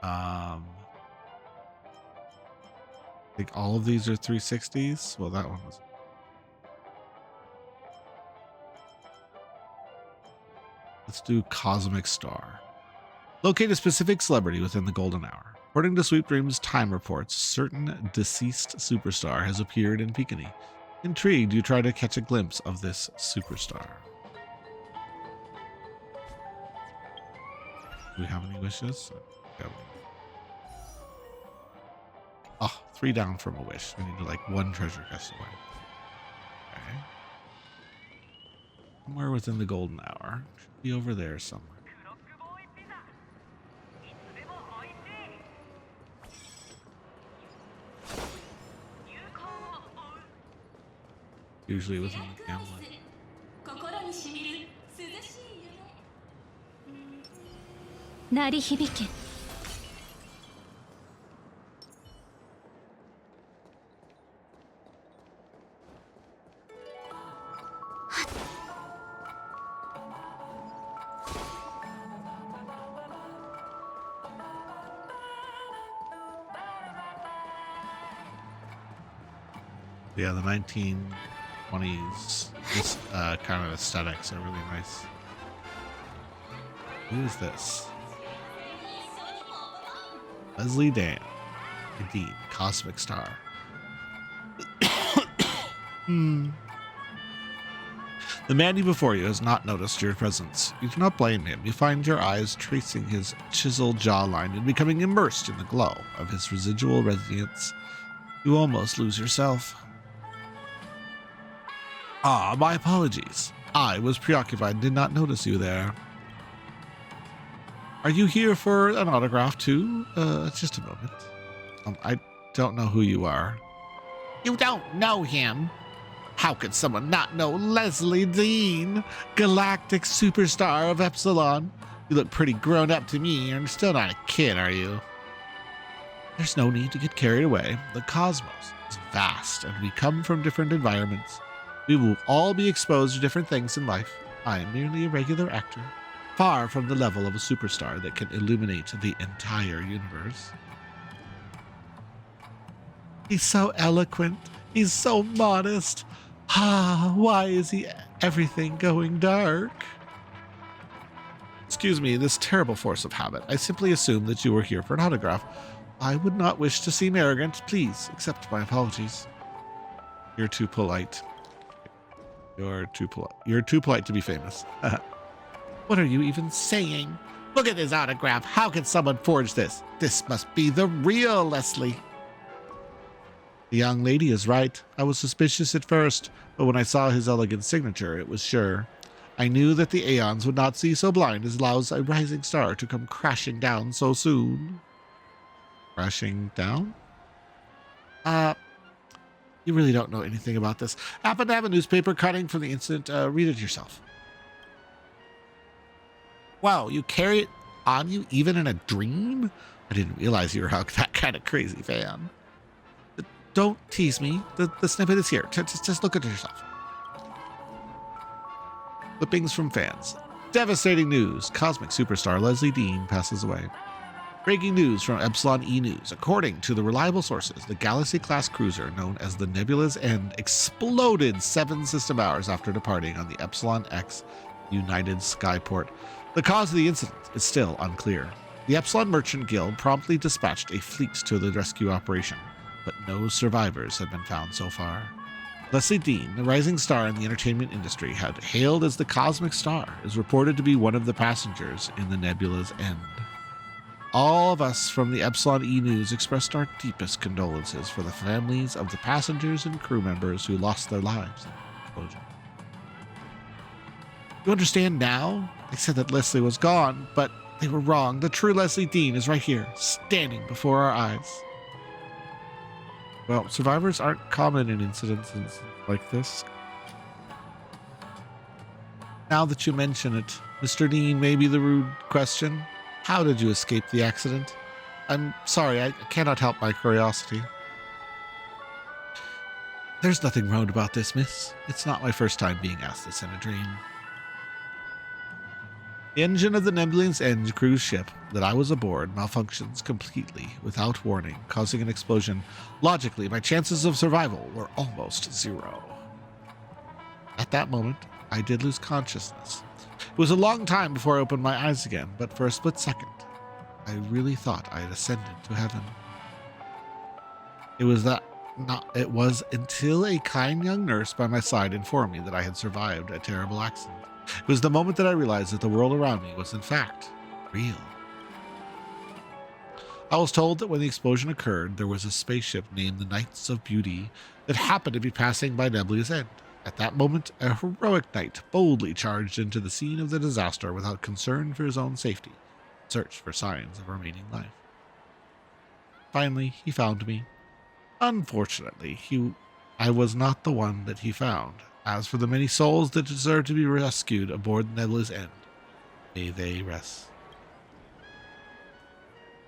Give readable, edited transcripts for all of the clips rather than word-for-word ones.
I think all of these are 360s. Well, that one was. Let's do Cosmic Star. Locate a specific celebrity within the golden hour. According to Sweet Dream's time reports, a certain deceased superstar has appeared in Peekany. Intrigued, you try to catch a glimpse of this superstar. Do we have any wishes? Oh, 3 down from a wish. We need to like 1 treasure chest away. Okay. Somewhere within the golden hour. Should be over there somewhere. Usually within the gambling. Yeah, the 1920s this kind of aesthetics are really nice. Who is this? Leslie Dan. Indeed, Cosmic Star. The man before you has not noticed your presence. You do not blame him. You find your eyes tracing his chiseled jawline and becoming immersed in the glow of his residual radiance. You almost lose yourself. Ah, my apologies. I was preoccupied and did not notice you there. Are you here for an autograph too? Just a moment. I don't know who you are. You don't know him? How could someone not know Leslie Dean, galactic superstar of Epsilon? You look pretty grown up to me. You're still not a kid, are you? There's no need to get carried away. The cosmos is vast, and we come from different environments. We will all be exposed to different things in life. I am merely a regular actor, far from the level of a superstar that can illuminate the entire universe. He's so eloquent. He's so modest. Why is everything going dark? Excuse me, this terrible force of habit. I simply assumed that you were here for an autograph. I would not wish to seem arrogant. Please accept my apologies. You're too polite. You're too polite to be famous. What are you even saying? Look at this autograph. How could someone forge this? This must be the real Leslie. The young lady is right. I was suspicious at first, but when I saw his elegant signature, it was sure. I knew that the Aeons would not see so blind as allows a rising star to come crashing down so soon. Crashing down? You really don't know anything about this. Happen to have a newspaper cutting from the incident. Read it yourself. Wow, you carry it on you even in a dream? I didn't realize you were that kind of crazy fan. Don't tease me. The snippet is here. Just look at it yourself. Clippings from fans. Devastating news. Cosmic superstar Leslie Dean passes away. Breaking news from Epsilon E News. According to the reliable sources, the Galaxy-class cruiser known as the Nebula's End exploded 7 system hours after departing on the Epsilon X United Skyport. The cause of the incident is still unclear. The Epsilon Merchant Guild promptly dispatched a fleet to the rescue operation, but no survivors have been found so far. Leslie Dean, the rising star in the entertainment industry, had hailed as the Cosmic Star, is reported to be one of the passengers in the Nebula's End. All of us from the Epsilon E News expressed our deepest condolences for the families of the passengers and crew members who lost their lives in the explosion. You understand now? They said that Leslie was gone, but they were wrong. The true Leslie Dean is right here, standing before our eyes. Well, survivors aren't common in incidents like this. Now that you mention it, Mr. Dean, maybe the rude question. How did you escape the accident? I'm sorry, I cannot help my curiosity. There's nothing wrong about this, miss. It's not my first time being asked this in a dream. The engine of the Nebulian's End cruise ship that I was aboard malfunctions completely without warning, causing an explosion. Logically, my chances of survival were almost zero. At that moment, I did lose consciousness. It was a long time before I opened my eyes again, but for a split second, I really thought I had ascended to heaven. It was until a kind young nurse by my side informed me that I had survived a terrible accident. It was the moment that I realized that the world around me was in fact real. I was told that when the explosion occurred, there was a spaceship named the Knights of Beauty that happened to be passing by Nebulia's End. At that moment, a heroic knight boldly charged into the scene of the disaster without concern for his own safety, in search for signs of remaining life. Finally, he found me. Unfortunately, I was not the one that he found. As for the many souls that deserve to be rescued aboard Nebula's End, may they rest.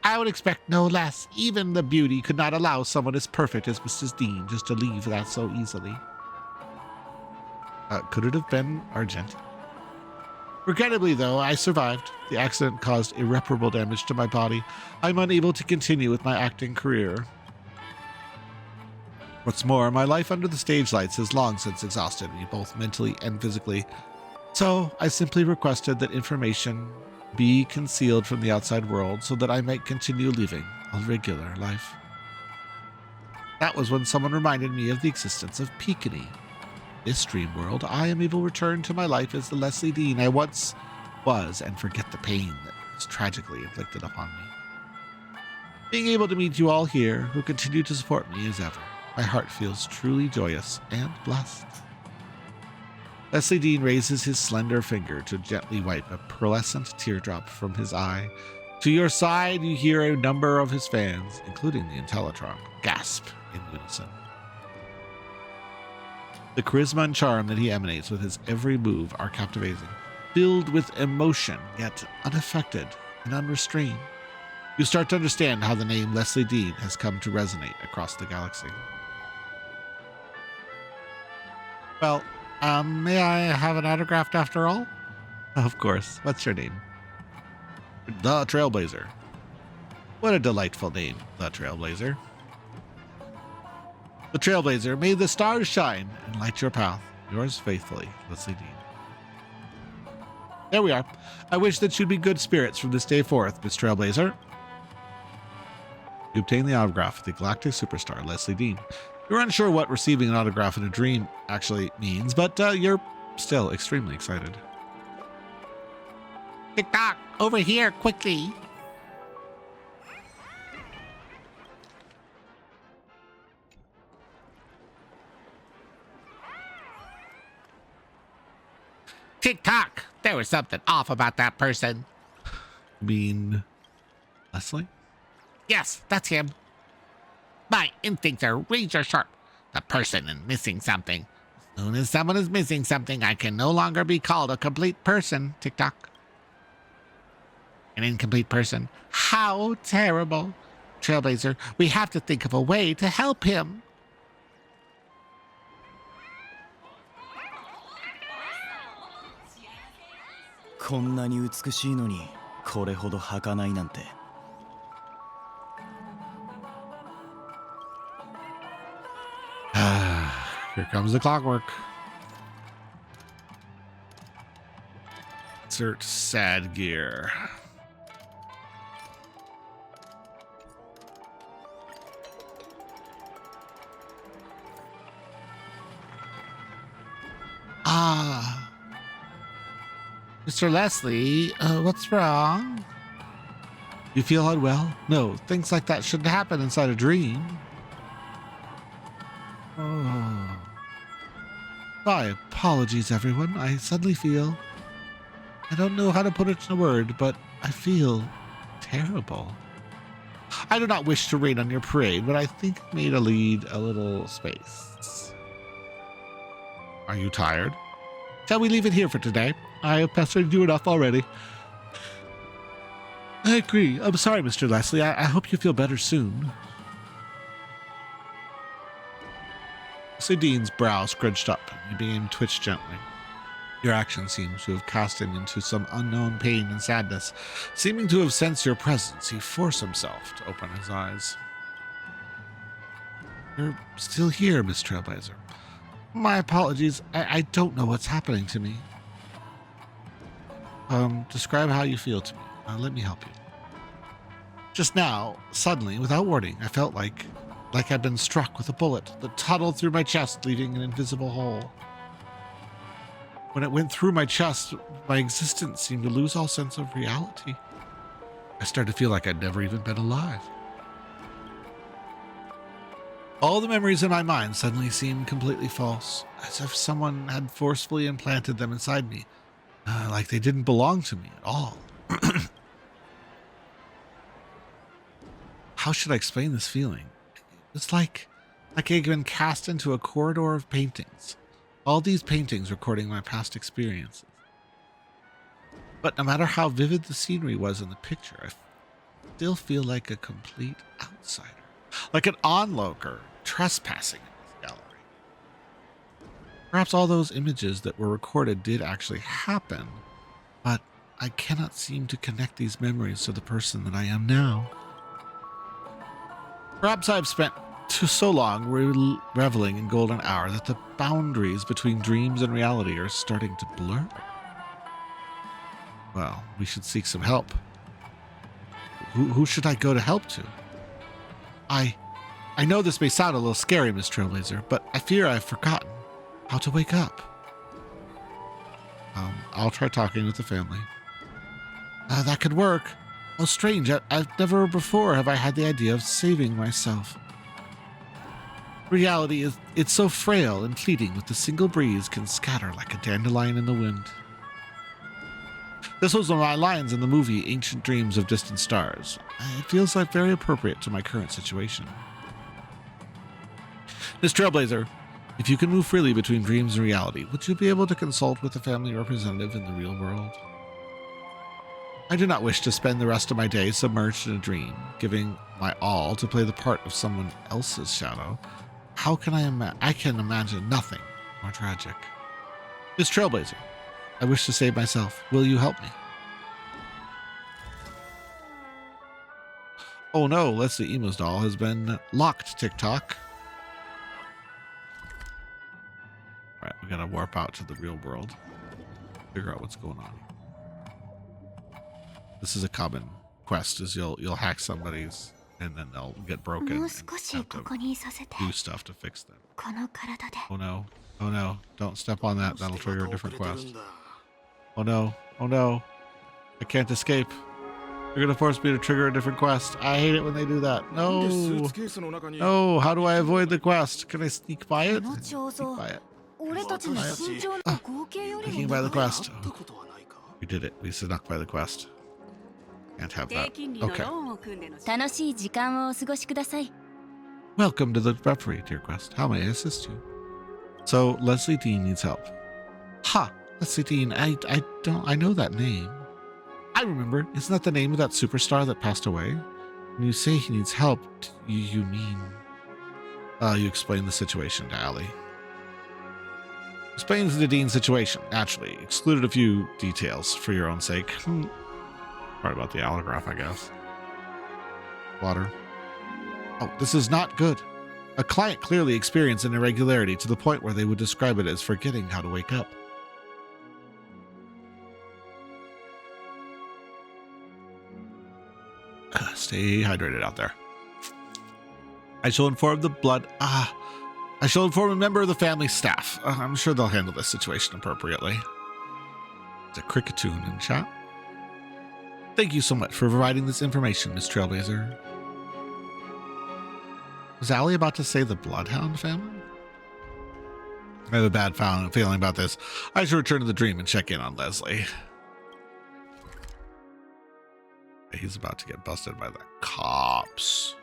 I would expect no less. Even the Beauty could not allow someone as perfect as Mrs. Dean just to leave that so easily. Could it have been Argenti? Regrettably, though, I survived. The accident caused irreparable damage to my body. I'm unable to continue with my acting career. What's more, my life under the stage lights has long since exhausted me, both mentally and physically. So I simply requested that information be concealed from the outside world so that I might continue living a regular life. That was when someone reminded me of the existence of Peekany. In this dream world, I am able to return to my life as the Leslie Dean I once was and forget the pain that was tragically inflicted upon me. Being able to meet you all here, who continue to support me as ever, my heart feels truly joyous and blessed. Leslie Dean raises his slender finger to gently wipe a pearlescent teardrop from his eye. To your side, you hear a number of his fans, including the Intellitron, gasp in unison. The charisma and charm that he emanates with his every move are captivating, filled with emotion, yet unaffected and unrestrained. You start to understand how the name Leslie Dean has come to resonate across the galaxy. Well, may I have an autograph after all? Of course. What's your name? The Trailblazer. What a delightful name, The Trailblazer. The Trailblazer, may the stars shine and light your path. Yours faithfully, Leslie Dean. There we are. I wish that you'd be good spirits from this day forth, Miss Trailblazer. You obtain the autograph of the galactic superstar, Leslie Dean. You're unsure what receiving an autograph in a dream actually means, but you're still extremely excited. Tick-tock, over here, quickly. Tick-tock, there was something off about that person. You mean Leslie? Yes, that's him. My instincts are razor sharp. The person is missing something. As soon as someone is missing something, I can no longer be called a complete person. Tick-tock. An incomplete person. How terrible. Trailblazer, we have to think of a way to help him. Here comes the clockwork. Insert sad gear. Mr. Leslie, what's wrong? You feel unwell? No, things like that shouldn't happen inside a dream. Oh. My apologies, everyone. I suddenly feel... I don't know how to put it in a word, but I feel terrible. I do not wish to rain on your parade, but I think I made a lead a little space. Are you tired? Shall we leave it here for today? I have pestered you enough already. I agree. I'm sorry, Mr. Leslie. I hope you feel better soon. Leslie Dean's brow scrunched up and he began to twitch gently. Your action seems to have cast him into some unknown pain and sadness. Seeming to have sensed your presence, he forced himself to open his eyes. You're still here, Miss Trailblazer. My apologies. I don't know what's happening to me. Describe how you feel to me. Let me help you. Just now, suddenly, without warning, I felt like I'd been struck with a bullet that tunneled through my chest, leaving an invisible hole. When it went through my chest, my existence seemed to lose all sense of reality. I started to feel like I'd never even been alive. All the memories in my mind suddenly seemed completely false, as if someone had forcefully implanted them inside me, like they didn't belong to me at all. How should I explain this feeling? It's like I'd been cast into a corridor of paintings. All these paintings recording my past experiences. But no matter how vivid the scenery was in the picture, I still feel like a complete outsider. Like an onlooker trespassing in this gallery. Perhaps all those images that were recorded did actually happen, but I cannot seem to connect these memories to the person that I am now. Perhaps I've spent so long reveling in golden hour that the boundaries between dreams and reality are starting to blur. Well, we should seek some help. Who should I go to help to? I know this may sound a little scary, Miss Trailblazer, but I fear I've forgotten how to wake up. I'll try talking with the family. That could work. Oh, strange. I've never before have I had the idea of saving myself. Reality it's so frail and fleeting with a single breeze can scatter like a dandelion in the wind. This was one of my lines in the movie Ancient Dreams of Distant Stars. It feels like very appropriate to my current situation. Miss Trailblazer, if you can move freely between dreams and reality, would you be able to consult with a family representative in the real world? I do not wish to spend the rest of my day submerged in a dream, giving my all to play the part of someone else's shadow. How can I can imagine nothing more tragic. Miss Trailblazer, I wish to save myself. Will you help me? Oh no, Leslie Emo's doll has been locked, TikTok. All right, we gotta warp out to the real world. Figure out what's going on. This is a common quest, is you'll hack somebody's and then they'll get broken and have to do stuff to fix them. Oh no. Oh no. Don't step on that. That'll trigger a different quest. Oh no. Oh no. I can't escape. You're gonna force me to trigger a different quest. I hate it when they do that. No. No. How do I avoid the quest? Can I sneak by it? Sneak by it. Sneaking by the quest. Oh. We did it. We snuck by the quest. Can't have that. Okay. Welcome to the referee, dear Quest. How may I assist you? So, Leslie Dean needs help. Ha! Leslie Dean, I know that name. I remember. Isn't that the name of that superstar that passed away? When you say he needs help, you mean... you explain the situation to Allie. Explains the Dean's situation, naturally. Excluded a few details for your own sake. Part about the allograph, I guess. Water. Oh, this is not good. A client clearly experienced an irregularity to the point where they would describe it as forgetting how to wake up. Stay hydrated out there. I shall inform I shall inform a member of the family staff. I'm sure they'll handle this situation appropriately. It's a cricketoon in chat. Thank you so much for providing this information, Miss Trailblazer. Was Allie about to say the Bloodhound family? I have a bad feeling about this. I should return to the dream and check in on Leslie. He's about to get busted by the cops.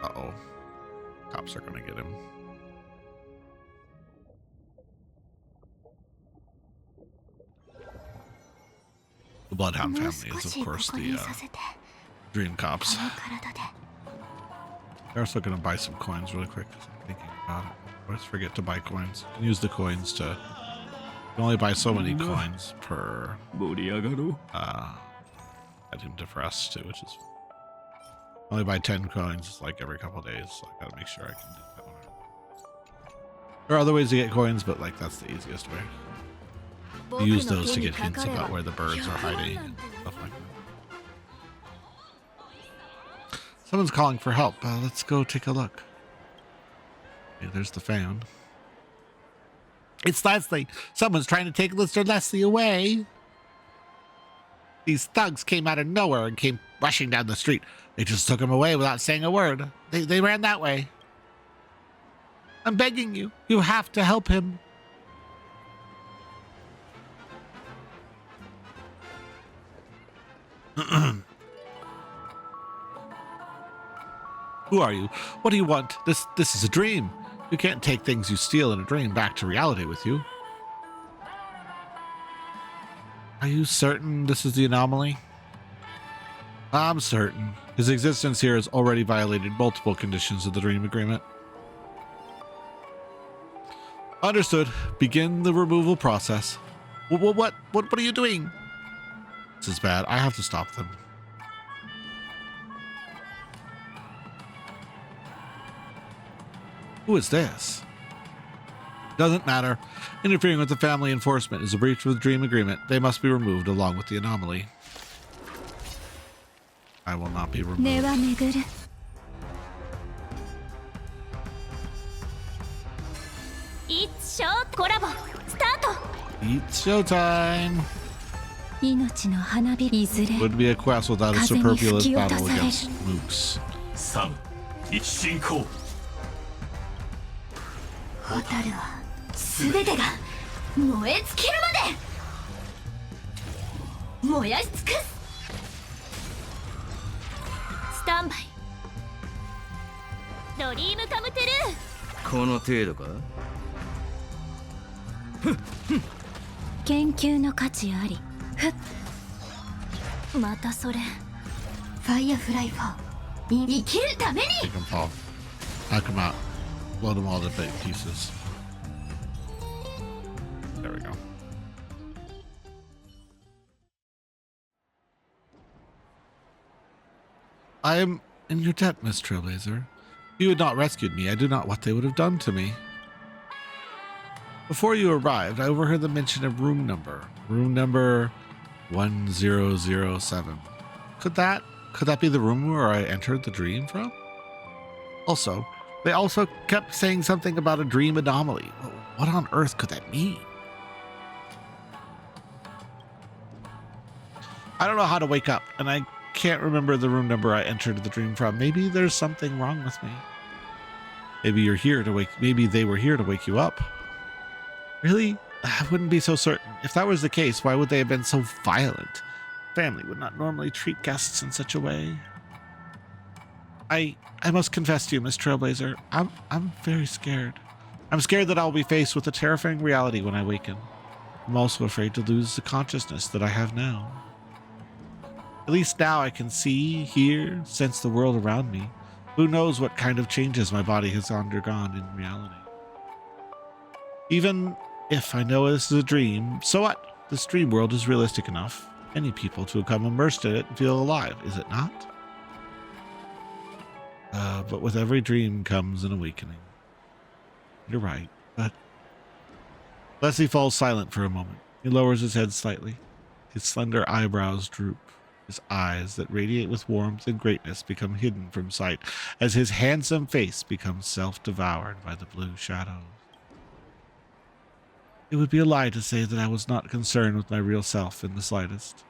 Uh-oh. Cops are going to get him. The Bloodhound family is, of course, the dream cops. They're also going to buy some coins really quick because I'm thinking about it. I always forget to buy coins. Use the coins to can only buy so many coins per item depressed too, which is only buy 10 coins like every couple of days, so I gotta make sure I can do that one. There are other ways to get coins, but like that's the easiest way. Use those to get hints about where the birds are hiding and stuff like that. Someone's calling for help. Let's go take a look. Okay, there's the fan. It's Leslie. Someone's trying to take Mr. Leslie away. These thugs came out of nowhere and came rushing down the street. They just took him away without saying a word. They ran that way. I'm begging you. You have to help him. Who are you? What do you want? This is a dream. You can't take things you steal in a dream back to reality with you. Are you certain this is the anomaly? I'm certain. His existence here has already violated multiple conditions of the dream agreement. Understood. Begin the removal process. What are you doing? This is bad. I have to stop them. Who is this? Doesn't matter. Interfering with the family enforcement is a breach of the dream agreement. They must be removed along with the anomaly. I will not be removed. It's showtime! Would be a quest without a superfluous battle against mooks. 蛍は全てが燃え尽きるまで燃やし尽くすスタンバイドリームカムトゥルーこの程度か研究の価値ありふっまたそれファイアフライ4生きるために Knock him out. Load them all to big pieces. There we go. I am in your debt, Miss Trailblazer. If you had not rescued me, I do not what they would have done to me. Before you arrived, I overheard the mention of room number 1007. Could that be the room where I entered the dream from? Also, they also kept saying something about a dream anomaly. What on earth could that mean? I don't know how to wake up, and I can't remember the room number I entered the dream from. Maybe there's something wrong with me. Maybe they were here to wake you up. Really? I wouldn't be so certain. If that was the case, why would they have been so violent? Family would not normally treat guests in such a way. I must confess to you, Miss Trailblazer, I'm very scared. I'm scared that I'll be faced with a terrifying reality when I awaken. I'm also afraid to lose the consciousness that I have now. At least now I can see, hear, sense the world around me. Who knows what kind of changes my body has undergone in reality. Even if I know this is a dream, so what? This dream world is realistic enough. Many people to become immersed in it and feel alive, is it not? But with every dream comes an awakening. You're right, but... Leslie falls silent for a moment. He lowers his head slightly. His slender eyebrows droop. His eyes that radiate with warmth and greatness become hidden from sight as his handsome face becomes self-devoured by the blue shadows. It would be a lie to say that I was not concerned with my real self in the slightest.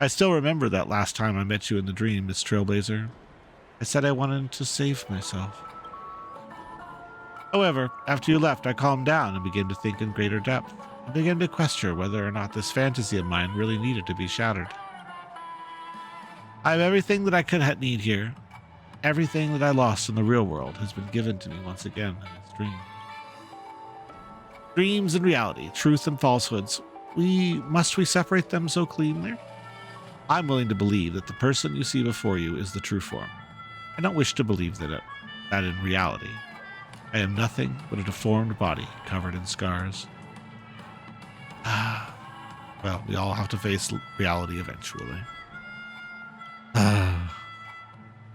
I still remember that last time I met you in the dream, Miss Trailblazer. I said I wanted to save myself. However, after you left, I calmed down and began to think in greater depth. I began to question whether or not this fantasy of mine really needed to be shattered. I have everything that I could need here. Everything that I lost in the real world has been given to me once again in this dream. Dreams and reality, truth and falsehoods. Must we separate them so cleanly? I'm willing to believe that the person you see before you is the true form. I don't wish to believe that in reality, I am nothing but a deformed body covered in scars. Well, we all have to face reality eventually.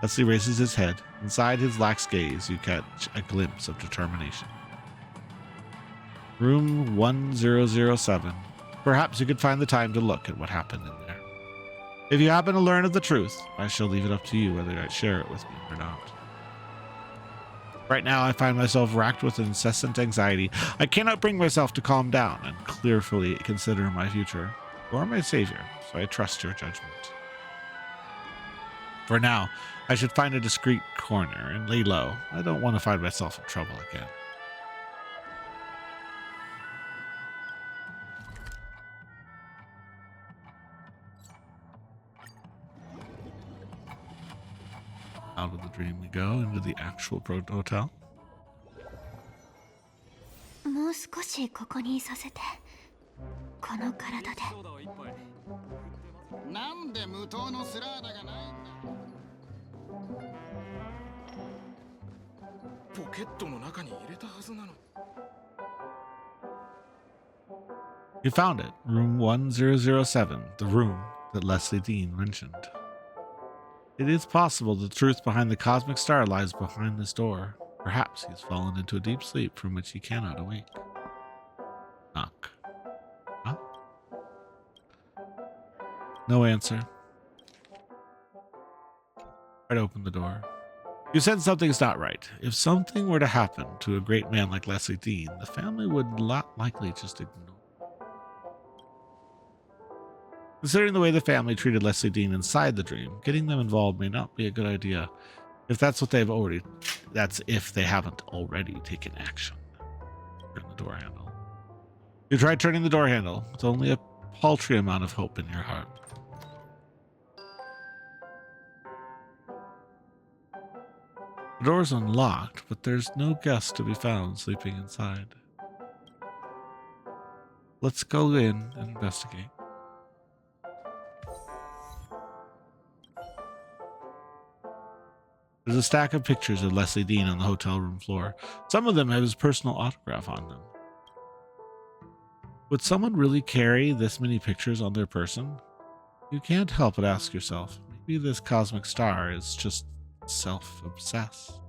Leslie raises his head. Inside his lax gaze, you catch a glimpse of determination. Room 1007. Perhaps you could find the time to look at what happened in there. If you happen to learn of the truth, I shall leave it up to you whether I share it with me or not. Right now, I find myself racked with incessant anxiety. I cannot bring myself to calm down and clearly consider my future. You are my savior, so I trust your judgment. For now, I should find a discreet corner and lay low. I don't want to find myself in trouble again. Out of the dream we go into the actual hotel. もう少しここにいさせて。この体で。なんで無糖のスラーダがないんだ。ポケットの中に入れたはずなの。You found it, room 1007, the room that Leslie Dean mentioned. It is possible the truth behind the cosmic star lies behind this door. Perhaps he's fallen into a deep sleep from which he cannot awake. Knock. Huh? No answer. Try to open the door. You sense something's not right. If something were to happen to a great man like Leslie Dean, the family would not likely just ignore. Considering the way the family treated Leslie Dean inside the dream, getting them involved may not be a good idea. If that's what that's if they haven't already taken action. Turn the door handle. You tried turning the door handle with only a paltry amount of hope in your heart. The door's unlocked, but there's no guest to be found sleeping inside. Let's go in and investigate. There's a stack of pictures of Leslie Dean on the hotel room floor. Some of them have his personal autograph on them. Would someone really carry this many pictures on their person? You can't help but ask yourself, maybe this cosmic star is just self-obsessed.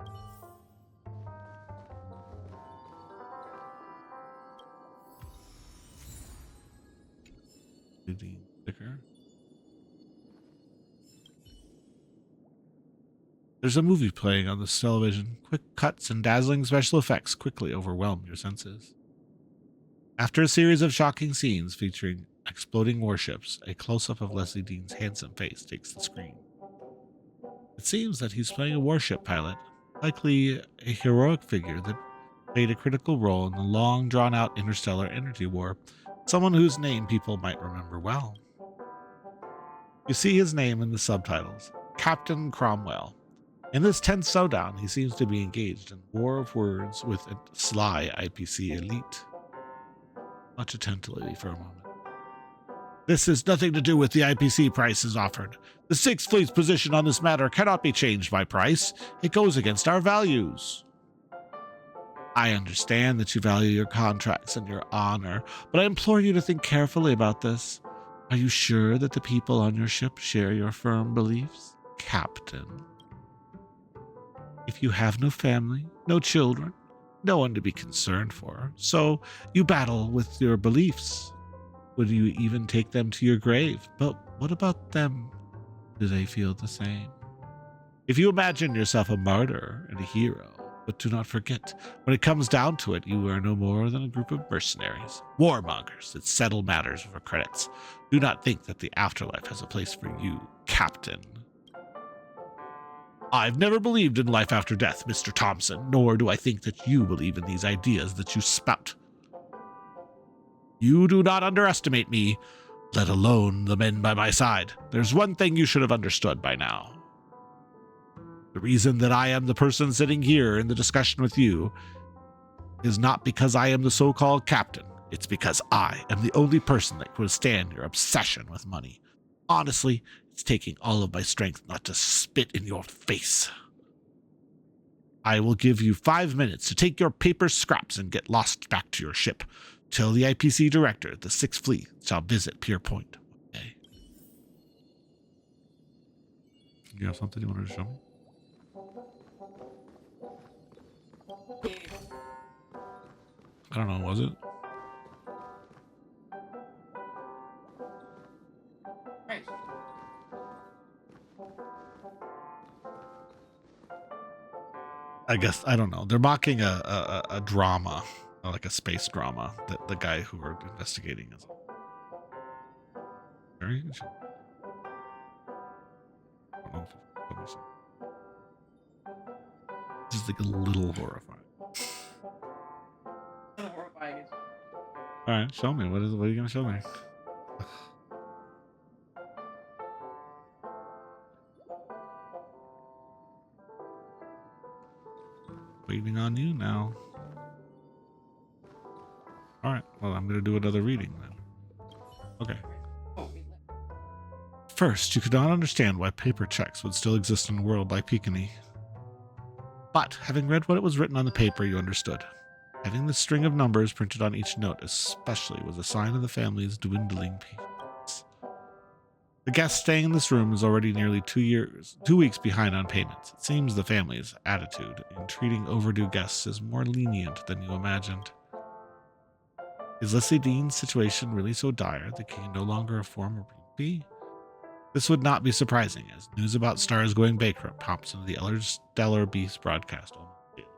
Dean sticker. There's a movie playing on this television. Quick cuts and dazzling special effects quickly overwhelm your senses. After a series of shocking scenes featuring exploding warships, a close-up of Leslie Dean's handsome face takes the screen. It seems that he's playing a warship pilot, likely a heroic figure that played a critical role in the long, drawn-out interstellar energy war, someone whose name people might remember well. You see his name in the subtitles, Captain Cromwell. In this tense showdown, he seems to be engaged in war of words with a sly IPC elite. Watch attentively for a moment. This has nothing to do with the IPC prices offered. The Sixth Fleet's position on this matter cannot be changed by price. It goes against our values. I understand that you value your contracts and your honor, but I implore you to think carefully about this. Are you sure that the people on your ship share your firm beliefs, Captain? If you have no family, no children, no one to be concerned for, so you battle with your beliefs. Would you even take them to your grave? But what about them? Do they feel the same? If you imagine yourself a martyr and a hero, but do not forget, when it comes down to it, you are no more than a group of mercenaries, warmongers that settle matters for credits. Do not think that the afterlife has a place for you, Captain. I've never believed in life after death, Mr. Thompson, nor do I think that you believe in these ideas that you spout. You do not underestimate me, let alone the men by my side. There's one thing you should have understood by now. The reason that I am the person sitting here in the discussion with you is not because I am the so-called captain. It's because I am the only person that can withstand your obsession with money. Honestly, it's taking all of my strength not to spit in your face. I will give you 5 minutes to take your paper scraps and get lost back to your ship. Tell the IPC director the Sixth Fleet shall visit Pier Point. Okay. You have something you wanted to show me? I don't know, was it? I guess, I don't know. They're mocking a drama, like a space drama, that the guy who we're investigating is. Very good. I don't know if this is like a little horrifying. All right, show me. What are you gonna show me? Waiting on you now. All right. Well, I'm gonna do another reading then. Okay. First, you could not understand why paper checks would still exist in a world like Peekany. But having read what it was written on the paper, you understood. Having the string of numbers printed on each note especially was a sign of the family's dwindling patience. The guest staying in this room is already nearly 2 weeks behind on payments. It seems the family's attitude in treating overdue guests is more lenient than you imagined. Is Leslie Dean's situation really so dire that he can no afford a former fee? This would not be surprising, as news about stars going bankrupt pops into the Stellar Beast broadcast almost daily.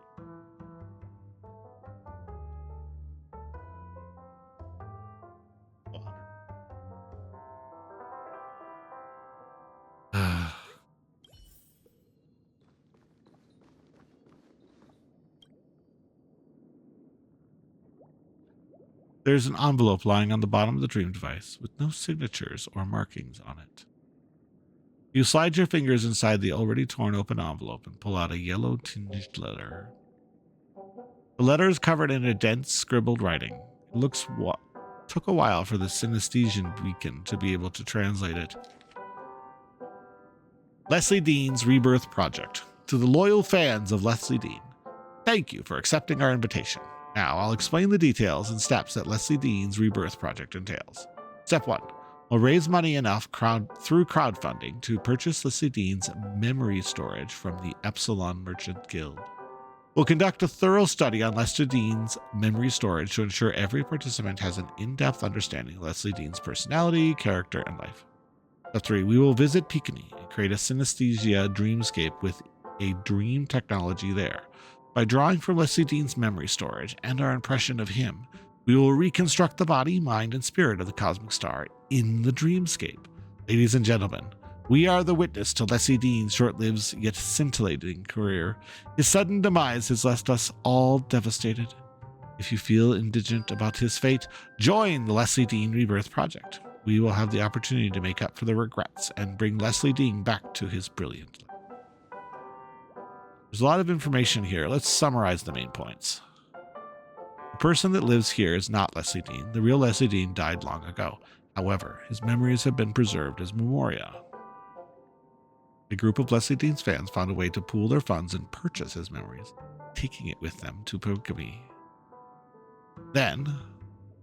There's an envelope lying on the bottom of the dream device with no signatures or markings on it. You slide your fingers inside the already torn open envelope and pull out a yellow tinged letter. The letter is covered in a dense scribbled writing. It took a while for the synesthesian beacon to be able to translate it. Leslie Dean's Rebirth Project. To the loyal fans of Leslie Dean, thank you for accepting our invitation. Now, I'll explain the details and steps that Leslie Dean's Rebirth Project entails. Step 1. We'll raise money enough through crowdfunding to purchase Leslie Dean's memory storage from the Epsilon Merchant Guild. We'll conduct a thorough study on Leslie Dean's memory storage to ensure every participant has an in-depth understanding of Leslie Dean's personality, character, and life. Step 3. We will visit Peekany and create a synesthesia dreamscape with a dream technology there. By drawing from Leslie Dean's memory storage and our impression of him, we will reconstruct the body, mind, and spirit of the cosmic star in the dreamscape. Ladies and gentlemen, we are the witness to Leslie Dean's short-lived yet scintillating career. His sudden demise has left us all devastated. If you feel indignant about his fate, join the Leslie Dean Rebirth Project. We will have the opportunity to make up for the regrets and bring Leslie Dean back to his brilliant life. There's a lot of information here. Let's summarize the main points. The person that lives here is not Leslie Dean. The real Leslie Dean died long ago. However, his memories have been preserved as memoria. A group of Leslie Dean's fans found a way to pool their funds and purchase his memories, taking it with them to Peekany. Then,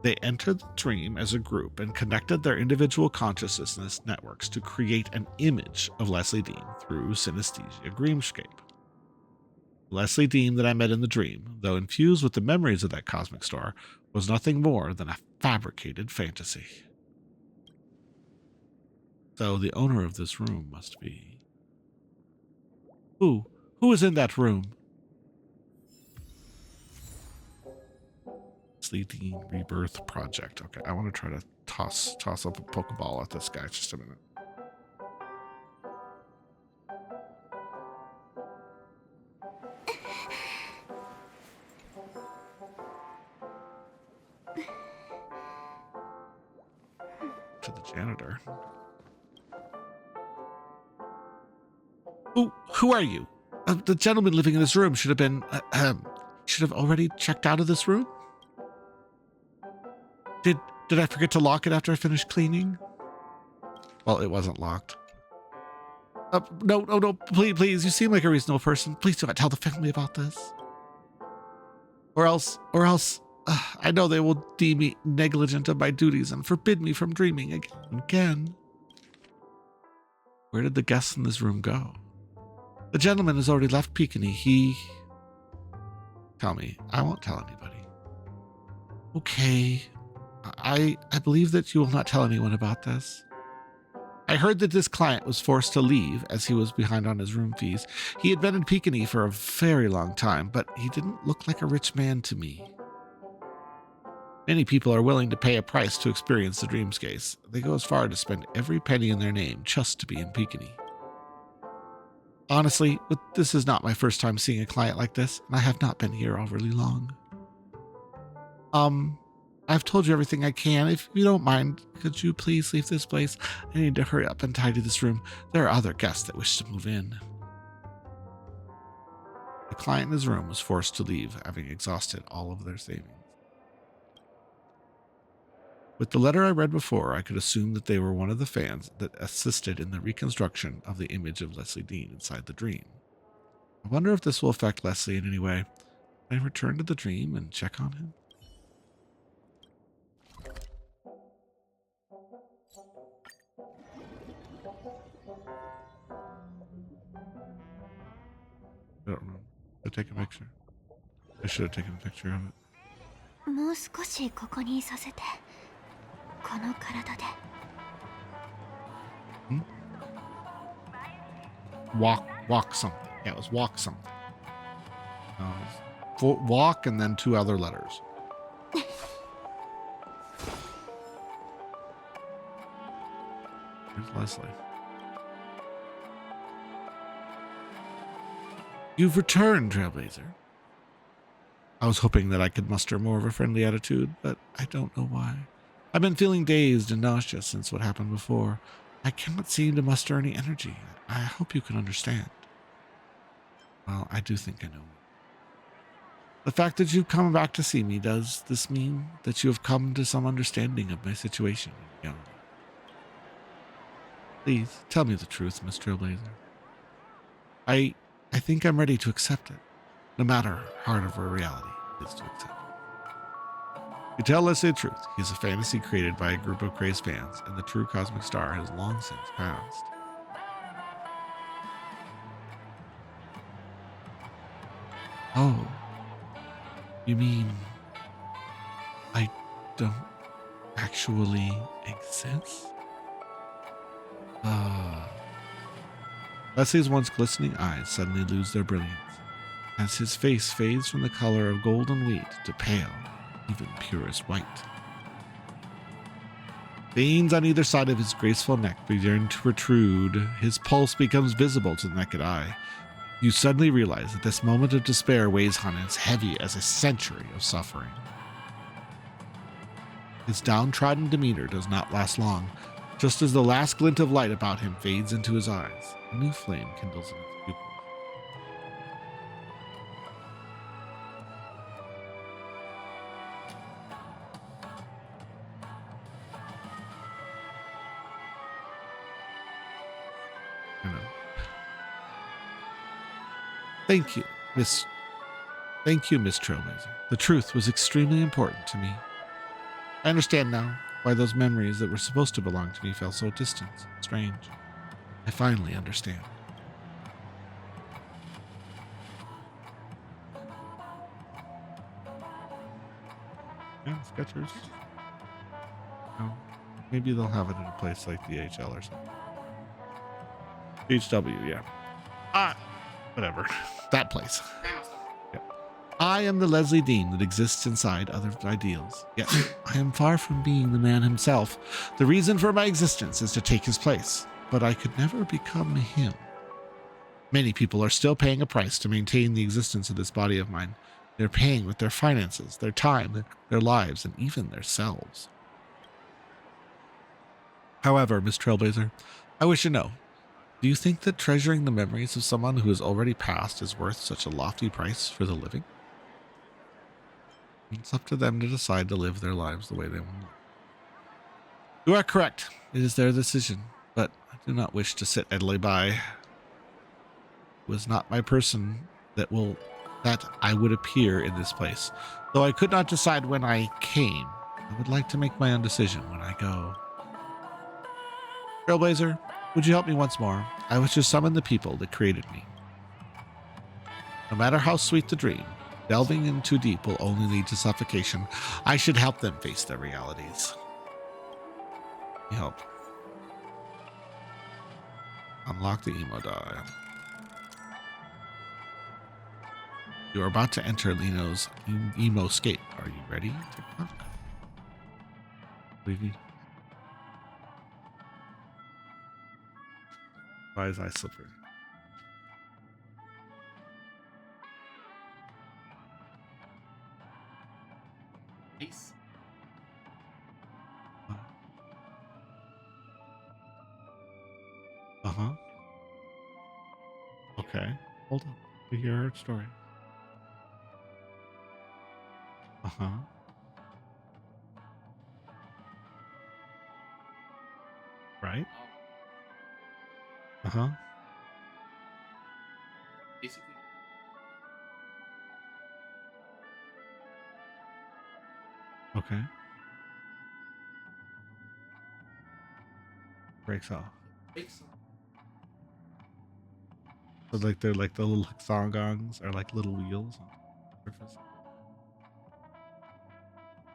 they entered the dream as a group and connected their individual consciousness networks to create an image of Leslie Dean through synesthesia dreamscape. Leslie Dean that I met in the dream, though infused with the memories of that cosmic star, was nothing more than a fabricated fantasy. So the owner of this room must be... Who is in that room? Leslie Dean Rebirth Project. Okay, I want to try to toss up a Pokeball at this guy. Just a minute. To the janitor. Who are you? The gentleman living in this room should have already checked out of this room? Did I forget to lock it after I finished cleaning? Well, it wasn't locked. No, please, you seem like a reasonable person. Please do not tell the family about this. Or else, I know they will deem me negligent of my duties and forbid me from dreaming again. Where did the guests in this room go? The gentleman has already left Peekany. Tell me. I won't tell anybody. Okay. I believe that you will not tell anyone about this. I heard that this client was forced to leave as he was behind on his room fees. He had been in Peekany for a very long time, but he didn't look like a rich man to me. Many people are willing to pay a price to experience the dreamscape. They go as far to spend every penny in their name just to be in Peekany. Honestly, this is not my first time seeing a client like this, and I have not been here overly long. I've told you everything I can. If you don't mind, could you please leave this place? I need to hurry up and tidy this room. There are other guests that wish to move in. The client in his room was forced to leave, having exhausted all of their savings. With the letter I read before, I could assume that they were one of the fans that assisted in the reconstruction of the image of Leslie Dean inside the dream. I wonder if this will affect Leslie in any way. Can I return to the dream and check on him? I don't know. Should I take a picture? I should have taken a picture of it. もう少しここにいさせて。この体で。Walk something. Yeah, it was walk something. Walk and then two other letters. Here's Leslie. You've returned, Trailblazer. I was hoping that I could muster more of a friendly attitude, but I don't know why. I've been feeling dazed and nauseous since what happened before. I cannot seem to muster any energy. I hope you can understand. Well, I do think I know. The fact that you've come back to see me, does this mean that you have come to some understanding of my situation? Please, tell me the truth, Miss Trailblazer. I think I'm ready to accept it, no matter how hard of a reality it is to accept. You tell Leslie the truth. He is a fantasy created by a group of crazed fans, and the true cosmic star has long since passed. Oh, you mean I don't actually exist? Leslie's once glistening eyes suddenly lose their brilliance, as his face fades from the color of golden wheat to pale, even purest white. Veins on either side of his graceful neck begin to protrude. His pulse becomes visible to the naked eye. You suddenly realize that this moment of despair weighs on him as heavy as a century of suffering. His downtrodden demeanor does not last long. Just as the last glint of light about him fades into his eyes, a new flame kindles in his pupils. Thank you, Miss Trailblazer. The truth was extremely important to me. I understand now why those memories that were supposed to belong to me felt so distant and strange. I finally understand. Yeah, Skechers. No, maybe they'll have it in a place like the HL or something. HW, yeah. Whatever. That place. Yep. I am the Leslie Dean that exists inside other ideals. Yes, I am far from being the man himself. The reason for my existence is to take his place, but I could never become him. Many people are still paying a price to maintain the existence of this body of mine. They're paying with their finances, their time, their lives, and even their selves. However, Miss Trailblazer, I wish to know, do you think that treasuring the memories of someone who has already passed is worth such a lofty price for the living? It's up to them to decide to live their lives the way they want. You are correct. It is their decision, but I do not wish to sit idly by. It was not my person that that I would appear in this place. Though I could not decide when I came, I would like to make my own decision when I go. Trailblazer, would you help me once more? I wish to summon the people that created me. No matter how sweet the dream, delving in too deep will only lead to suffocation. I should help them face their realities. Help. Unlock the emo die. You are about to enter Lino's emo-scape. Are you ready? Leave. Why is I slippery? Peace. Uh-huh. Okay. Hold on. We hear her story. Uh-huh. Right? Uh-huh. Basically. Okay. Breaks off. So like they're like the little hexagons are like little wheels on the surface.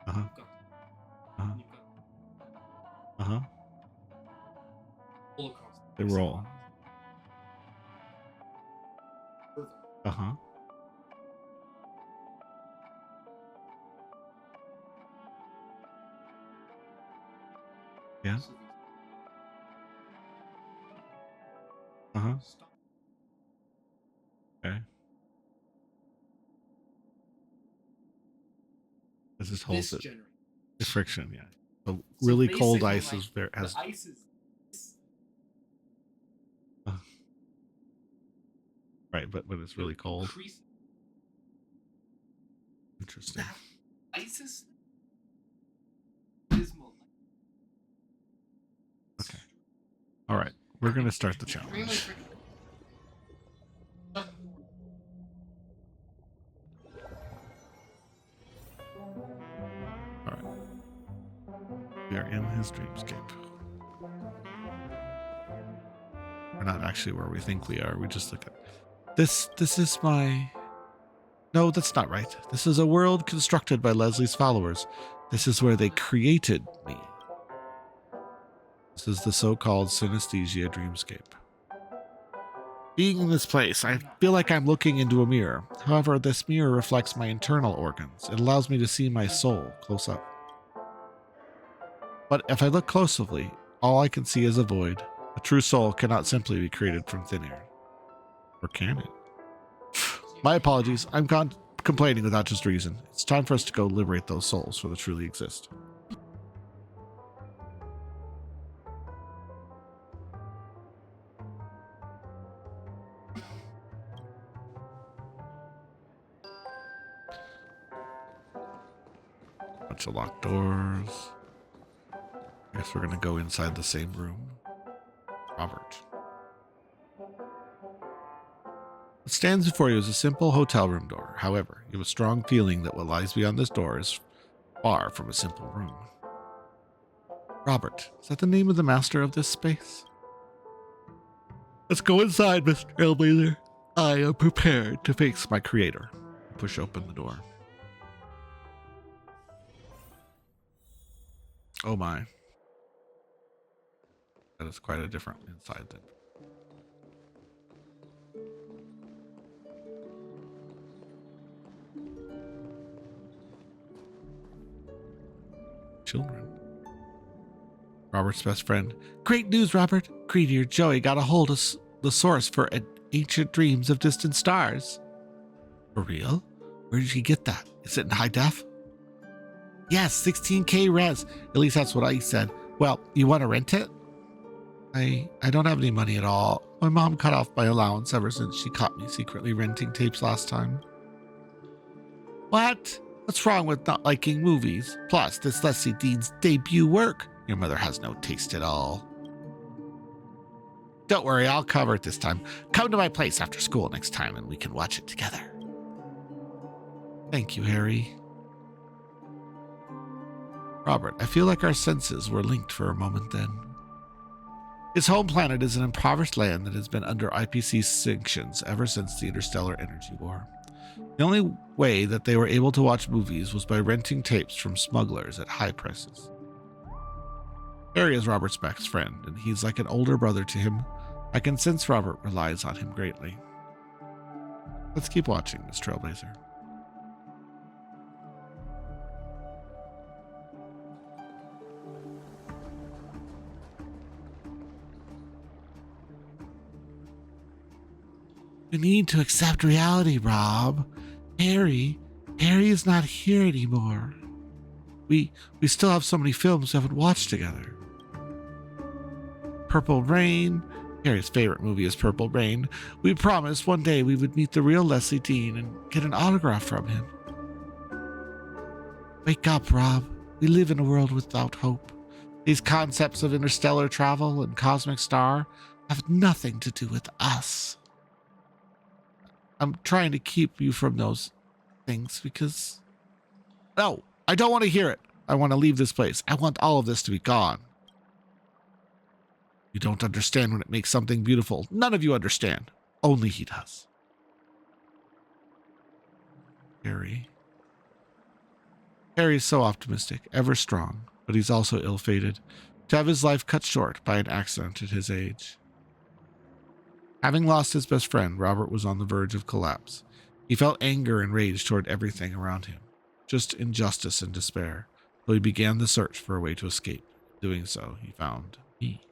Uh-huh. Uh-huh. Uh-huh. They roll. Uh-huh. Yeah. Uh-huh. Okay. This is holds it. The friction, yeah. So really cold ice is there has ice is right, but when it's really cold. Interesting. Ice is okay. All right. We're gonna start the challenge. All right. We are in his dreamscape. We're not actually where we think we are. We just look at this. This is my. No, that's not right. This is a world constructed by Leslie's followers. This is where they created me. This is the so-called synesthesia dreamscape. Being in this place, I feel like I'm looking into a mirror. However, this mirror reflects my internal organs. It allows me to see my soul close up. But if I look closely, all I can see is a void. A true soul cannot simply be created from thin air. Or can it? My apologies. I'm complaining without just reason. It's time for us to go liberate those souls for they truly exist. Bunch of locked doors. I guess we're gonna go inside the same room. Robert. What stands before you is a simple hotel room door. However, you have a strong feeling that what lies beyond this door is far from a simple room. Robert, is that the name of the master of this space? Let's go inside, Mr. Trailblazer. I am prepared to face my creator. Push open the door. Oh my. That is quite a different inside then. Children. Robert's best friend. Great news, Robert. Greedier Joey got a hold of the source for ancient dreams of distant stars. For real? Where did he get that? Is it in high def? Yes, 16K res. At least that's what I said. Well, you want to rent it? I don't have any money at all. My mom cut off my allowance ever since she caught me secretly renting tapes last time. What? What's wrong with not liking movies? Plus, this Leslie Dean's debut work. Your mother has no taste at all. Don't worry, I'll cover it this time. Come to my place after school next time and we can watch it together. Thank you, Harry. Robert, I feel like our senses were linked for a moment then. His home planet is an impoverished land that has been under IPC sanctions ever since the Interstellar Energy War. The only way that they were able to watch movies was by renting tapes from smugglers at high prices. Harry is Robert's best friend, and he's like an older brother to him. I can sense Robert relies on him greatly. Let's keep watching this Trailblazer. You need to accept reality, Rob. Harry is not here anymore. We still have so many films we haven't watched together. Purple Rain. Harry's favorite movie is Purple Rain. We promised one day we would meet the real Leslie Dean and get an autograph from him. Wake up, Rob. We live in a world without hope. These concepts of interstellar travel and cosmic star have nothing to do with us. I'm trying to keep you from those things because... No, I don't want to hear it. I want to leave this place. I want all of this to be gone. You don't understand when it makes something beautiful. None of you understand. Only he does. Harry. Harry is so optimistic, ever strong, but he's also ill-fated to have his life cut short by an accident at his age. Having lost his best friend, Robert was on the verge of collapse. He felt anger and rage toward everything around him, just injustice and despair, so he began the search for a way to escape. Doing so, he found me.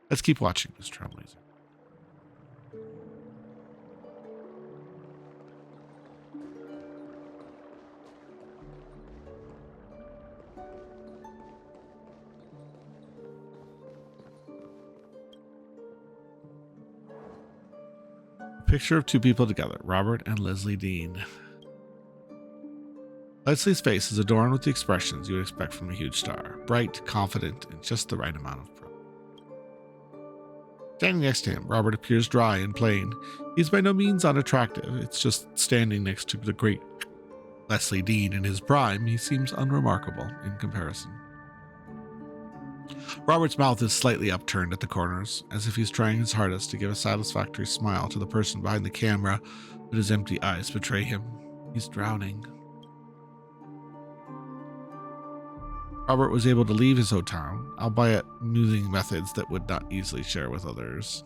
Let's keep watching this Trailblazer. Picture of two people together, Robert and Leslie Dean. Leslie's face is adorned with the expressions you would expect from a huge star. Bright, confident, and just the right amount of pride. Standing next to him, Robert appears dry and plain. He's by no means unattractive. It's just standing next to the great Leslie Dean in his prime, he seems unremarkable in comparison. Robert's mouth is slightly upturned at the corners, as if he's trying his hardest to give a satisfactory smile to the person behind the camera, but his empty eyes betray him. He's drowning. Robert was able to leave his hometown, albeit using methods that would not easily share with others.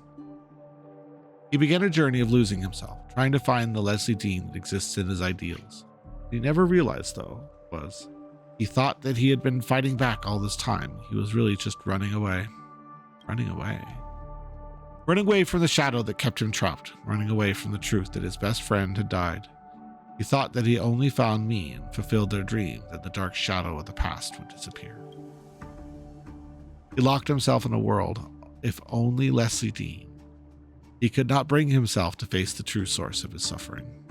He began a journey of losing himself, trying to find the Leslie Dean that exists in his ideals. What he never realized, though, was he thought that he had been fighting back all this time. He was really just running away. Running away. Running away from the shadow that kept him trapped. Running away from the truth that his best friend had died. He thought that he only found me and fulfilled their dream that the dark shadow of the past would disappear. He locked himself in a world, if only Leslie Dean. He could not bring himself to face the true source of his suffering.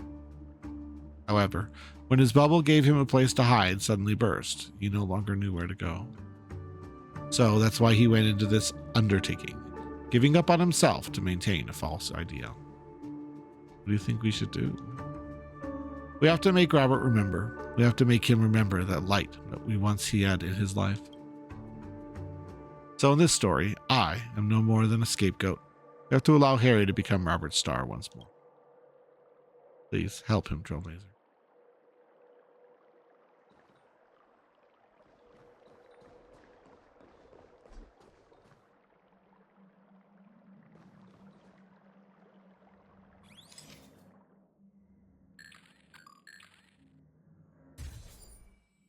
However, when his bubble gave him a place to hide suddenly burst, he no longer knew where to go. So that's why he went into this undertaking, giving up on himself to maintain a false ideal. What do you think we should do? We have to make Robert remember. We have to make him remember that light that we once he had in his life. So in this story, I am no more than a scapegoat. We have to allow Harry to become Robert's star once more. Please help him, Trailblazer.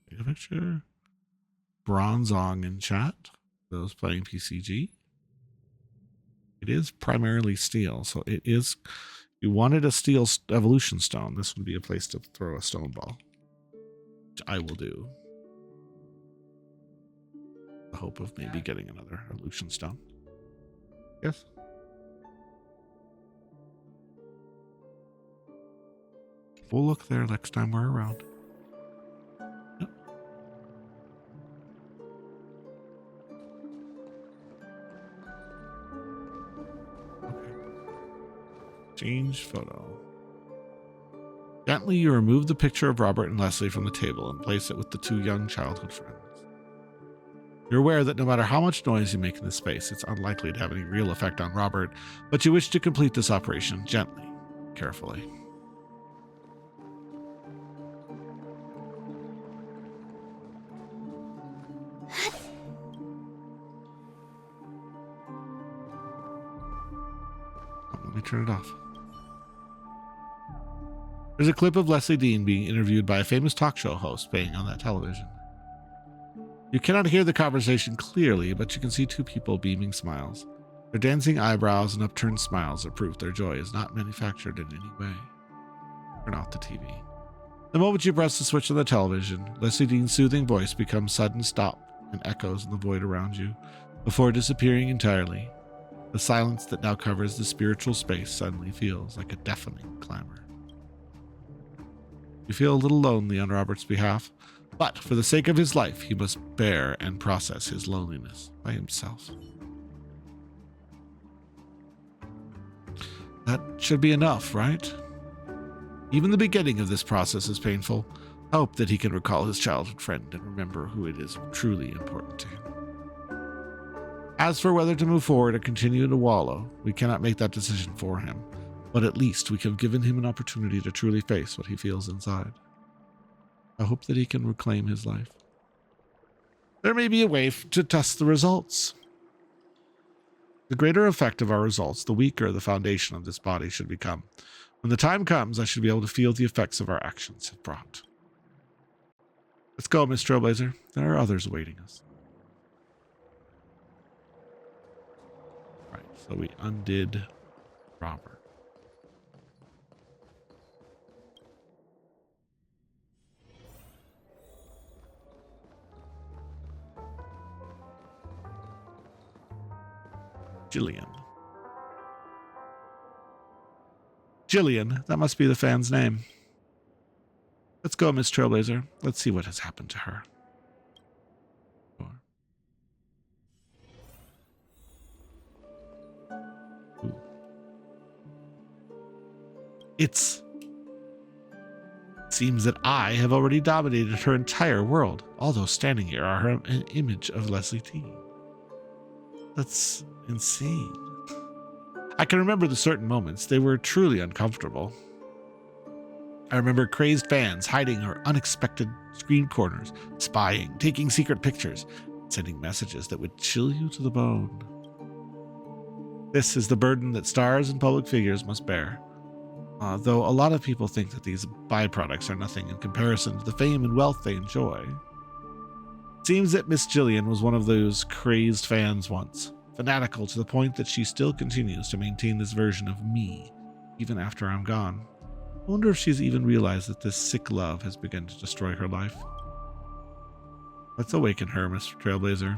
Take a picture. Bronzong in chat. Those playing PCG. It is primarily steel, so it is. You wanted a steel evolution stone. This would be a place to throw a stone ball, which I will do. The hope of maybe getting another evolution stone. Yes. We'll look there next time we're around. Yep. Okay. Change photo. Gently, you remove the picture of Robert and Leslie from the table and place it with the two young childhood friends. You're aware that no matter how much noise you make in this space, it's unlikely to have any real effect on Robert, but you wish to complete this operation gently, carefully. Let me turn it off. There's a clip of Leslie Dean being interviewed by a famous talk show host playing on that television. You cannot hear the conversation clearly, but you can see two people beaming smiles. Their dancing eyebrows and upturned smiles are proof their joy is not manufactured in any way. Turn off the TV. The moment you press the switch on the television, Leslie Dean's soothing voice becomes sudden stop and echoes in the void around you, before disappearing entirely. The silence that now covers the spiritual space suddenly feels like a deafening clamor. You feel a little lonely on Robert's behalf, but for the sake of his life, he must bear and process his loneliness by himself. That should be enough, right? Even the beginning of this process is painful. Hope that he can recall his childhood friend and remember who it is truly important to him. As for whether to move forward or continue to wallow, we cannot make that decision for him, but at least we have given him an opportunity to truly face what he feels inside. I hope that he can reclaim his life. There may be a way to test the results. The greater effect of our results, the weaker the foundation of this body should become. When the time comes, I should be able to feel the effects of our actions have brought. Let's go, Miss Trailblazer. There are others awaiting us. Right, so we undid Robert. Jillian, that must be the fan's name. Let's go, Miss Trailblazer. Let's see what has happened to her. Ooh. It seems that I have already dominated her entire world. All those standing here are an image of Leslie Dean. That's insane. I can remember the certain moments. They were truly uncomfortable. I remember crazed fans hiding in unexpected screen corners, spying, taking secret pictures, sending messages that would chill you to the bone. This is the burden that stars and public figures must bear. Though a lot of people think that these byproducts are nothing in comparison to the fame and wealth they enjoy. It seems that Miss Jillian was one of those crazed fans once. Fanatical to the point that she still continues to maintain this version of me, even after I'm gone. I wonder if she's even realized that this sick love has begun to destroy her life. Let's awaken her, Mr. Trailblazer.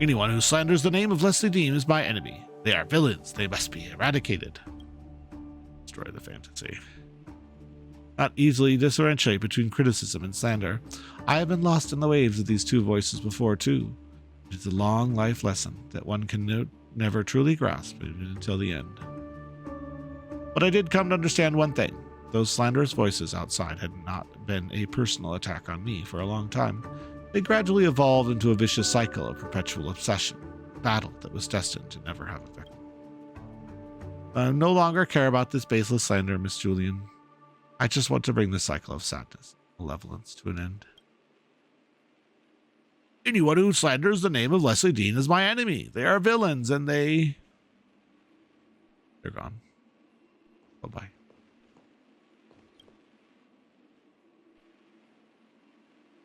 Anyone who slanders the name of Leslie Dean is my enemy. They are villains. They must be eradicated. Destroy the fantasy. Not easily differentiate between criticism and slander. I have been lost in the waves of these two voices before, too. It is a long life lesson that one can never truly grasp until the end. But I did come to understand one thing. Those slanderous voices outside had not been a personal attack on me for a long time. They gradually evolved into a vicious cycle of perpetual obsession, a battle that was destined to never have effect. I no longer care about this baseless slander, Miss Julian. I just want to bring this cycle of sadness and malevolence to an end. Anyone who slanders the name of Leslie Dean is my enemy. They are villains and they're gone. Bye-bye.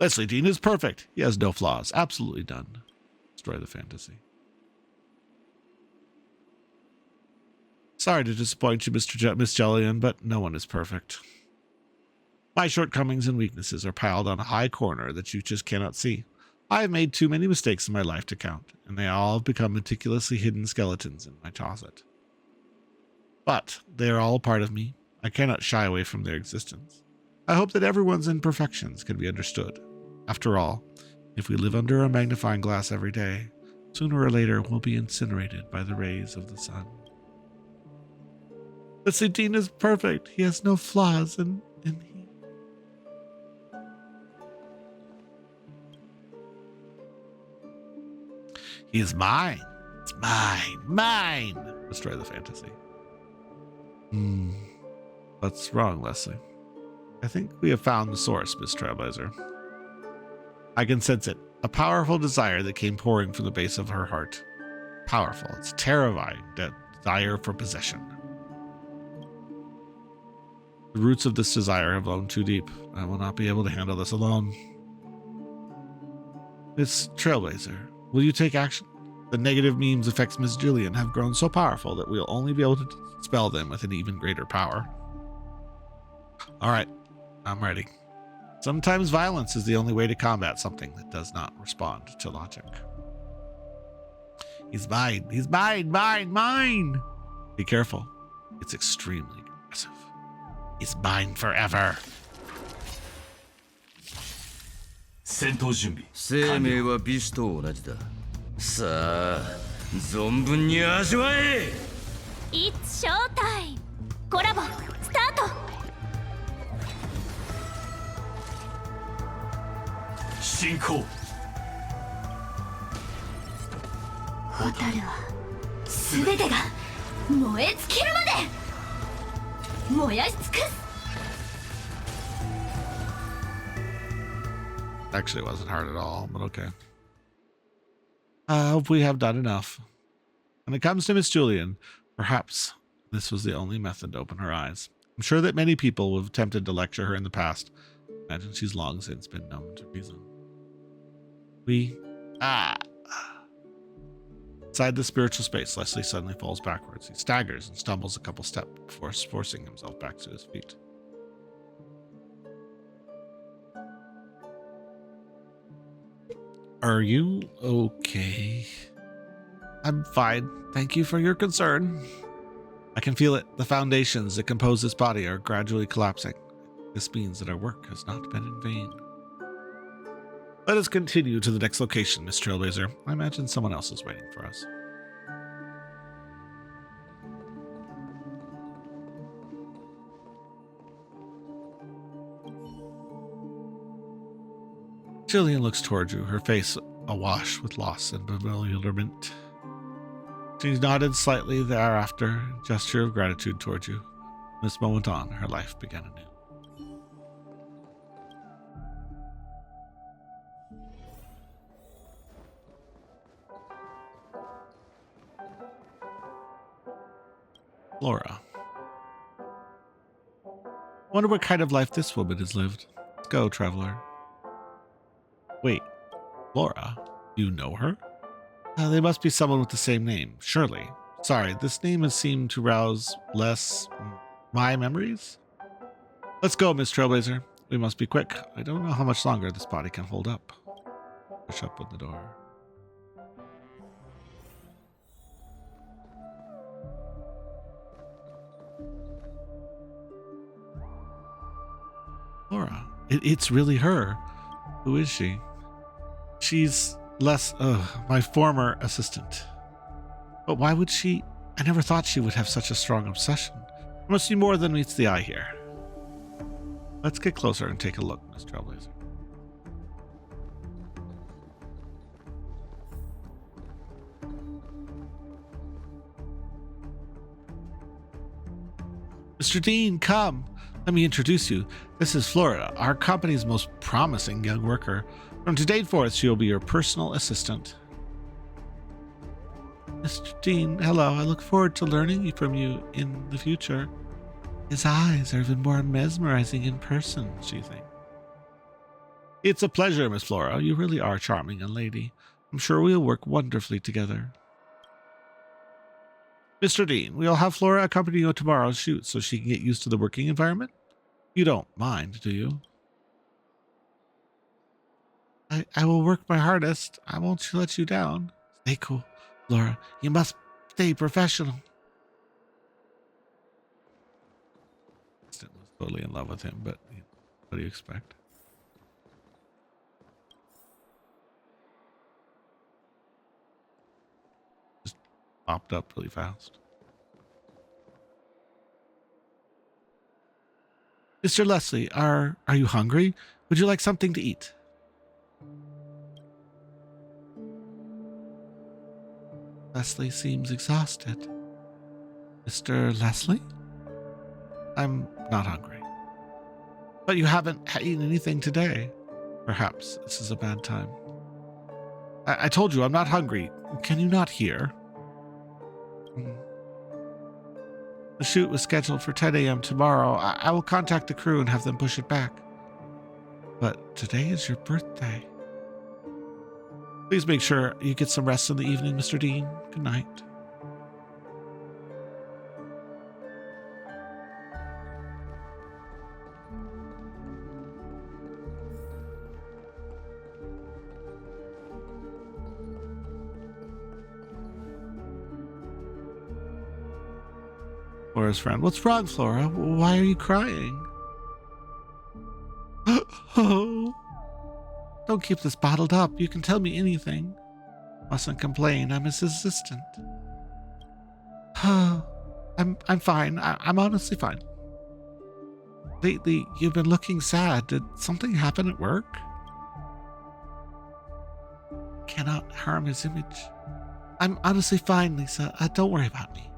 Leslie Dean is perfect. He has no flaws. Absolutely none. Destroy the fantasy. Sorry to disappoint you, Miss Jillian, but no one is perfect. My shortcomings and weaknesses are piled on a high corner that you just cannot see. I have made too many mistakes in my life to count, and they all have become meticulously hidden skeletons in my closet. But they are all a part of me. I cannot shy away from their existence. I hope that everyone's imperfections can be understood. After all, if we live under a magnifying glass every day, Sooner or later, we'll be incinerated by the rays of the sun. Leslie Dean is perfect. He has no flaws, and he is mine. It's mine. Destroy the fantasy. What's wrong, Leslie? I think we have found the source, Miss Trailblazer. I can sense it. A powerful desire that came pouring from the base of her heart. Powerful. It's terrifying. That desire for possession. The roots of this desire have blown too deep. I will not be able to handle this alone. Miss Trailblazer, will you take action? The negative memes affects Miss Julian have grown so powerful that we'll only be able to dispel them with an even greater power. All right, I'm ready. Sometimes violence is the only way to combat something that does not respond to logic. He's mine. He's mine. Be careful. It's extremely aggressive. He's mine forever. 戦闘準備。生命は美酒と同じだ。さあ、存分に味わえ。It's showtime! コラボスタート。進行。ホタルは全てが燃え尽きるまで燃やし尽くす。Actually, it wasn't hard at all, but okay. I hope we have done enough. When it comes to Miss Julian, perhaps this was the only method to open her eyes. I'm sure that many people have attempted to lecture her in the past. Imagine she's long since been numb to reason. Inside the spiritual space, Leslie suddenly falls backwards. He staggers and stumbles a couple steps before forcing himself back to his feet. Are you okay? I'm fine. Thank you for your concern. I can feel it. The foundations that compose this body are gradually collapsing. This means that our work has not been in vain. Let us continue to the next location, Miss Trailblazer. I imagine someone else is waiting for us. Jillian looks toward you, her face awash with loss and bewilderment. She nodded slightly thereafter, a gesture of gratitude toward you. From this moment on, her life began anew. Flora. Wonder what kind of life this woman has lived. Go, traveler. Wait, Flora, you know her? They must be someone with the same name, surely. Sorry, this name has seemed to rouse less my memories. Let's go, Miss Trailblazer. We must be quick. I don't know how much longer this body can hold up. Push up with the door. Flora, it's really her. Who is she? She's my former assistant. But why would she? I never thought she would have such a strong obsession. There must be more than meets the eye here. Let's get closer and take a look, Miss Trailblazer. Mr. Dean, come. Let me introduce you. This is Flora, our company's most promising young worker. From today forth, she will be your personal assistant. Mr. Dean, hello. I look forward to learning from you in the future. His eyes are even more mesmerizing in person, she thinks. It's a pleasure, Miss Flora. You really are a charming young lady. I'm sure we'll work wonderfully together. Mr. Dean, we'll have Flora accompany you on tomorrow's shoot so she can get used to the working environment. You don't mind, do you? I will work my hardest. I won't let you down. Stay cool, Flora. You must stay professional. Kristen was totally in love with him, but what do you expect? popped up really fast. Mr. Leslie, are you hungry? Would you like something to eat? Leslie seems exhausted. Mr. Leslie? I'm not hungry. But you haven't eaten anything today. Perhaps this is a bad time. I told you I'm not hungry. Can you not hear? The shoot was scheduled for 10 a.m. tomorrow. I will contact the crew and have them push it back. But today is your birthday. Please make sure you get some rest in the evening, Mr. Dean. Good night. Flora's friend. What's wrong, Flora? Why are you crying? Oh. Don't keep this bottled up. You can tell me anything. Mustn't complain. I'm his assistant. I'm fine. I'm honestly fine. Lately, you've been looking sad. Did something happen at work? Cannot harm his image. I'm honestly fine, Lisa. Don't worry about me.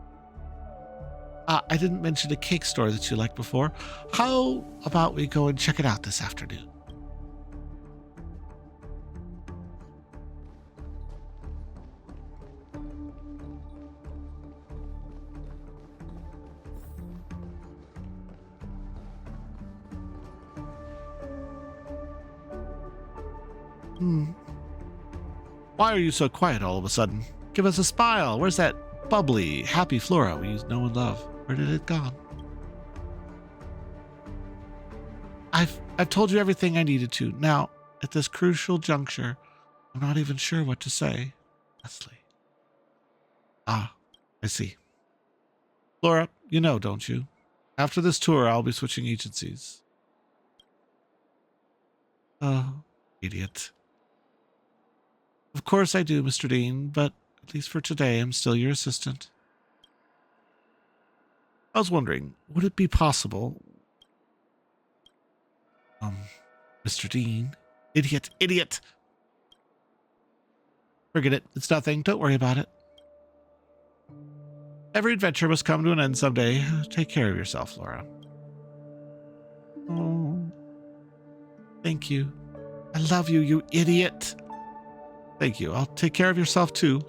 I didn't mention a cake store that you liked before. How about we go and check it out this afternoon? Why are you so quiet all of a sudden? Give us a smile. Where's that bubbly, happy Flora we know and love? Where did it gone? I've told you everything I needed to. Now, at this crucial juncture, I'm not even sure what to say. Leslie. Ah, I see. Flora, you know, don't you? After this tour, I'll be switching agencies. Oh, idiot. Of course I do, Mr. Dean, but at least for today, I'm still your assistant. I was wondering, would it be possible... Mr. Dean? Idiot! Forget it. It's nothing. Don't worry about it. Every adventure must come to an end someday. Take care of yourself, Laura. Oh. Thank you. I love you, you idiot. Thank you. I'll take care of yourself, too.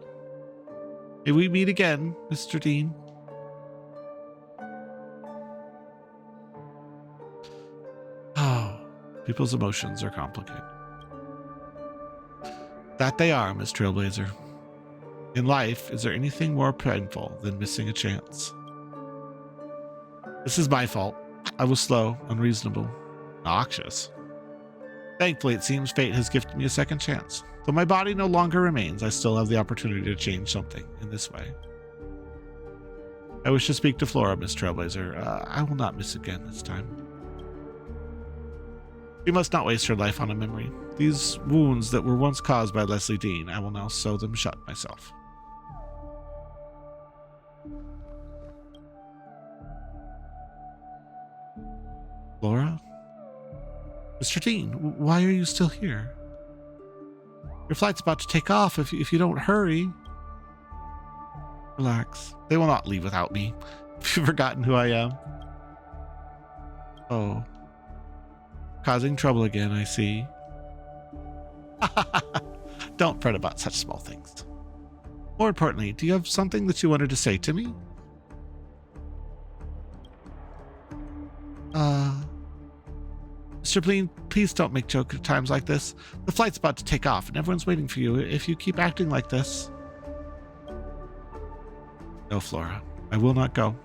May we meet again, Mr. Dean. Oh, people's emotions are complicated. That they are, Miss Trailblazer. In life, is there anything more painful than missing a chance? This is my fault. I was slow, unreasonable, noxious. Thankfully, it seems fate has gifted me a second chance. Though my body no longer remains, I still have the opportunity to change something in this way. I wish to speak to Flora, Miss Trailblazer. I will not miss again this time. She must not waste her life on a memory. These wounds that were once caused by Leslie Dean, I will now sew them shut myself. Flora? Mr. Dean, why are you still here? Your flight's about to take off if you don't hurry. Relax. They will not leave without me. Have you forgotten who I am? Oh. Causing trouble again, I see. Don't fret about such small things. More importantly, do you have something that you wanted to say to me? Mr. Bleen, please don't make jokes at times like this. The flight's about to take off and everyone's waiting for you. If you keep acting like this... No, Flora. I will not go.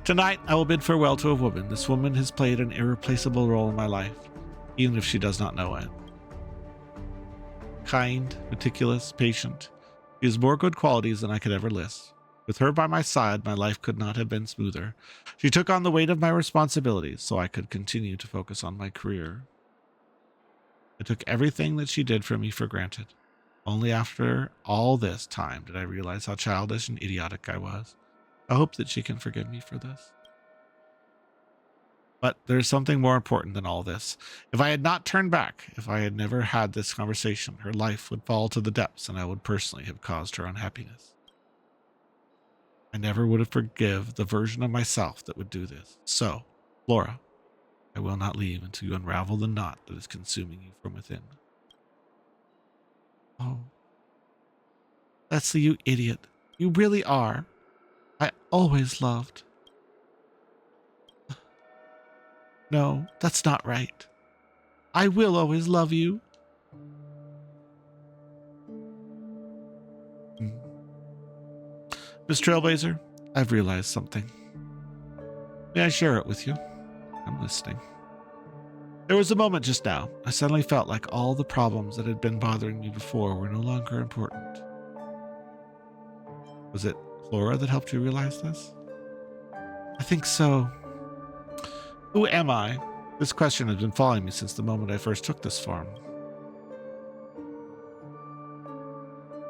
Tonight, I will bid farewell to a woman. This woman has played an irreplaceable role in my life, even if she does not know it. Kind, meticulous, patient. She has more good qualities than I could ever list. With her by my side, my life could not have been smoother. She took on the weight of my responsibilities so I could continue to focus on my career. I took everything that she did for me for granted. Only after all this time did I realize how childish and idiotic I was. I hope that she can forgive me for this. But there's something more important than all this. If I had not turned back, if I had never had this conversation, her life would fall to the depths and I would personally have caused her unhappiness. I never would have forgiven the version of myself that would do this. So, Flora, I will not leave until you unravel the knot that is consuming you from within. Oh, Leslie, you idiot. You really are. I always loved. No, that's not right. I will always love you. Miss Trailblazer, I've realized something. May I share it with you? I'm listening. There was a moment just now. I suddenly felt like all the problems that had been bothering me before were no longer important. Was it Flora that helped you realize this? I think so. Who am I? This question has been following me since the moment I first took this form.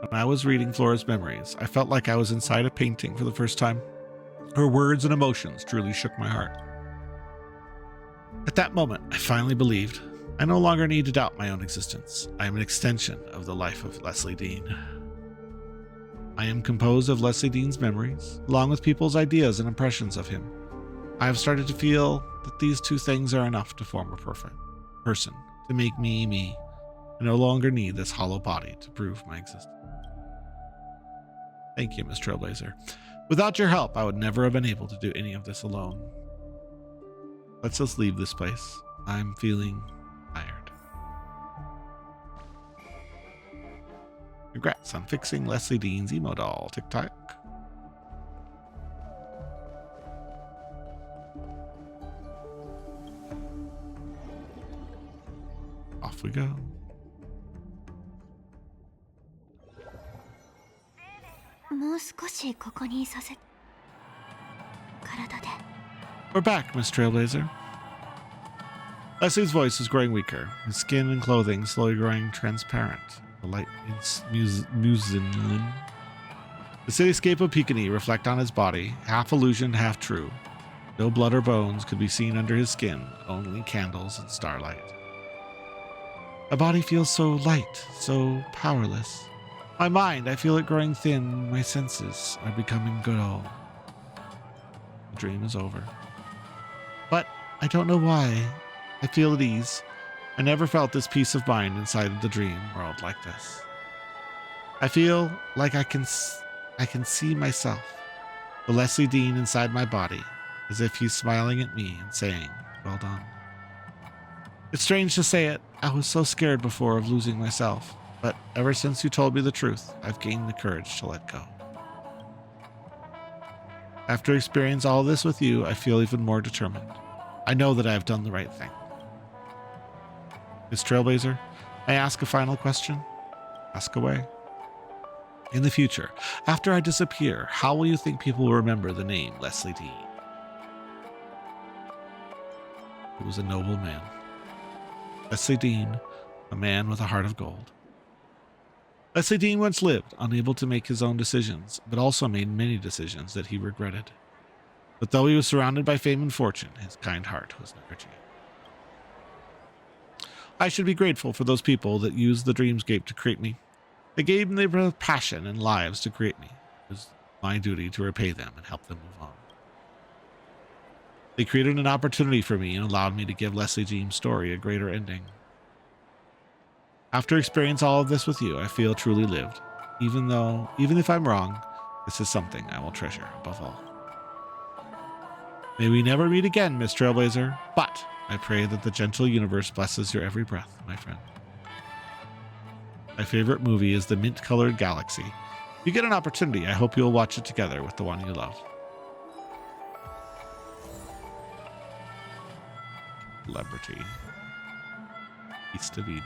When I was reading Flora's memories, I felt like I was inside a painting for the first time. Her words and emotions truly shook my heart. At that moment, I finally believed. I no longer need to doubt my own existence. I am an extension of the life of Leslie Dean. I am composed of Leslie Dean's memories, along with people's ideas and impressions of him. I have started to feel that these two things are enough to form a perfect person, to make me me. I no longer need this hollow body to prove my existence. Thank you, Miss Trailblazer. Without your help, I would never have been able to do any of this alone. Let's just leave this place. I'm feeling tired. Congrats on fixing Leslie Dean's emo doll. Tick-tock. Off we go. We're back, Miss Trailblazer. Leslie's voice is growing weaker, his skin and clothing slowly growing transparent. The light muslin. The cityscape of Pekini reflect on his body, half illusion, half true. No blood or bones could be seen under his skin, only candles and starlight. My body feels so light, so powerless. My mind, I feel it growing thin, my senses are becoming dull. The dream is over. But I don't know why. I feel at ease. I never felt this peace of mind inside of the dream world like this. I feel like I can see myself, the Leslie Dean inside my body, as if he's smiling at me and saying, well done. It's strange to say it. I was so scared before of losing myself, but ever since you told me the truth, I've gained the courage to let go. After experiencing all this with you, I feel even more determined. I know that I have done the right thing. Miss Trailblazer, may I ask a final question? Ask away. In the future, after I disappear, how will you think people will remember the name Leslie Dean? He was a noble man. Leslie Dean, a man with a heart of gold. Leslie Dean once lived, unable to make his own decisions, but also made many decisions that he regretted. But though he was surrounded by fame and fortune, his kind heart was never changed. I should be grateful for those people that used the dreamscape to create me. They gave me their passion and lives to create me. It was my duty to repay them and help them move on. They created an opportunity for me and allowed me to give Leslie Dean's story a greater ending. After experiencing all of this with you, I feel truly lived. Even if I'm wrong, this is something I will treasure above all. May we never meet again, Miss Trailblazer, but I pray that the gentle universe blesses your every breath, my friend. My favorite movie is The Mint-Colored Galaxy. If you get an opportunity, I hope you'll watch it together with the one you love. Celebrity. East of Eden.